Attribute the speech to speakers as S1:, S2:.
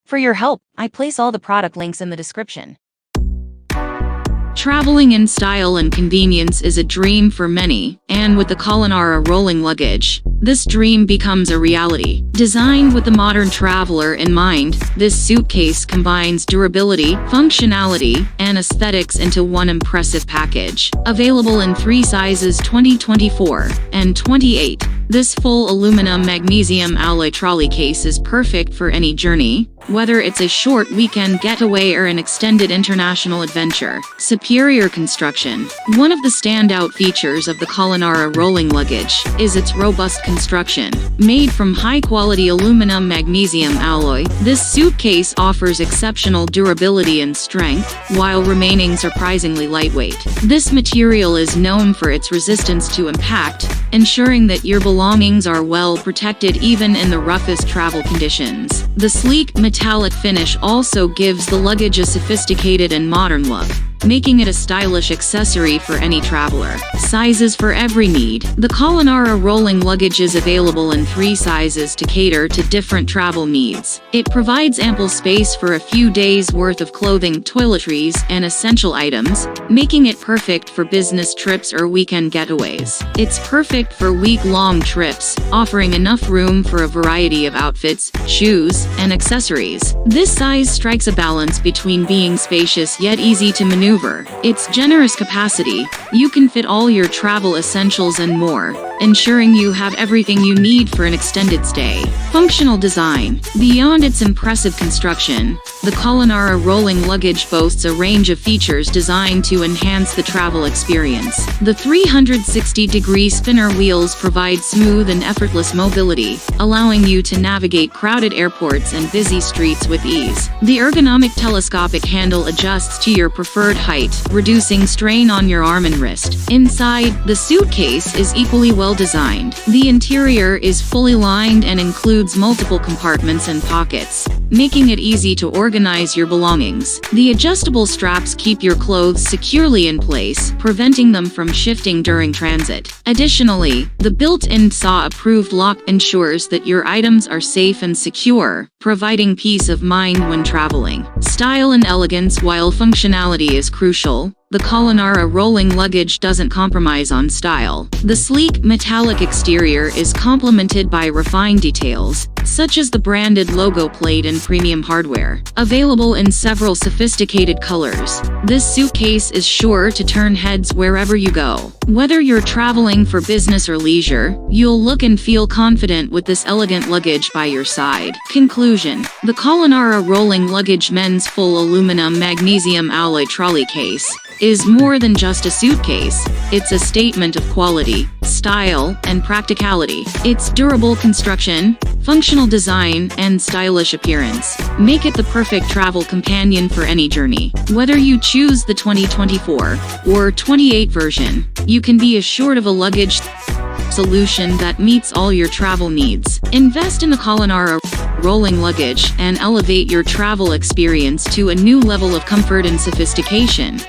S1: For your help, I place all the product links in the description.
S2: Traveling in style and convenience is a dream for many, and with the Culinara rolling luggage, this dream becomes a reality. Designed with the modern traveler in mind, this suitcase combines durability, functionality, and aesthetics into one impressive package. Available in 3 sizes 2024 and 28, this full aluminum magnesium alloy trolley case is perfect for any journey, whether it's a short weekend getaway or an extended international adventure. Superior construction. One of the standout features of the Culinara rolling luggage is its robust construction. Made from high-quality aluminum magnesium alloy, this suitcase offers exceptional durability and strength, while remaining surprisingly lightweight. This material is known for its resistance to impact, ensuring that your belongings are well protected even in the roughest travel conditions. The sleek metallic finish also gives the luggage a sophisticated and modern look, making it a stylish accessory for any traveler. Sizes for every need. The Culinara rolling luggage is available in 3 sizes to cater to different travel needs. It provides ample space for a few days' worth of clothing, toiletries, and essential items, making it perfect for business trips or weekend getaways. It's perfect for week-long trips, offering enough room for a variety of outfits, shoes, and accessories. This size strikes a balance between being spacious yet easy to maneuver. Its generous capacity, you can fit all your travel essentials and more, ensuring you have everything you need for an extended stay. Functional design. Beyond its impressive construction, the Culinara rolling luggage boasts a range of features designed to enhance the travel experience. The 360-degree spinner wheels provide smooth and effortless mobility, allowing you to navigate crowded airports and busy streets with ease. The ergonomic telescopic handle adjusts to your preferred height, reducing strain on your arm and wrist. Inside, the suitcase is equally well designed. The interior is fully lined and includes multiple compartments and pockets, making it easy to organize your belongings. The adjustable straps keep your clothes securely in place, preventing them from shifting during transit. Additionally, the built-in SAW-approved lock ensures that your items are safe and secure, providing peace of mind when traveling. Style and elegance. While functionality is crucial, the Culinara rolling luggage doesn't compromise on style. The sleek, metallic exterior is complemented by refined details, such as the branded logo plate and premium hardware. Available in several sophisticated colors, this suitcase is sure to turn heads wherever you go. Whether you're traveling for business or leisure, you'll look and feel confident with this elegant luggage by your side. Conclusion. The Culinara rolling luggage men's full aluminum magnesium alloy trolley case is more than just a suitcase. It's a statement of quality, style, and practicality. Its durable construction, functional design, and stylish appearance make it the perfect travel companion for any journey. Whether you choose the 2024 or 28 version, you can be assured of a luggage solution that meets all your travel needs. Invest in the Culinara rolling luggage and elevate your travel experience to a new level of comfort and sophistication.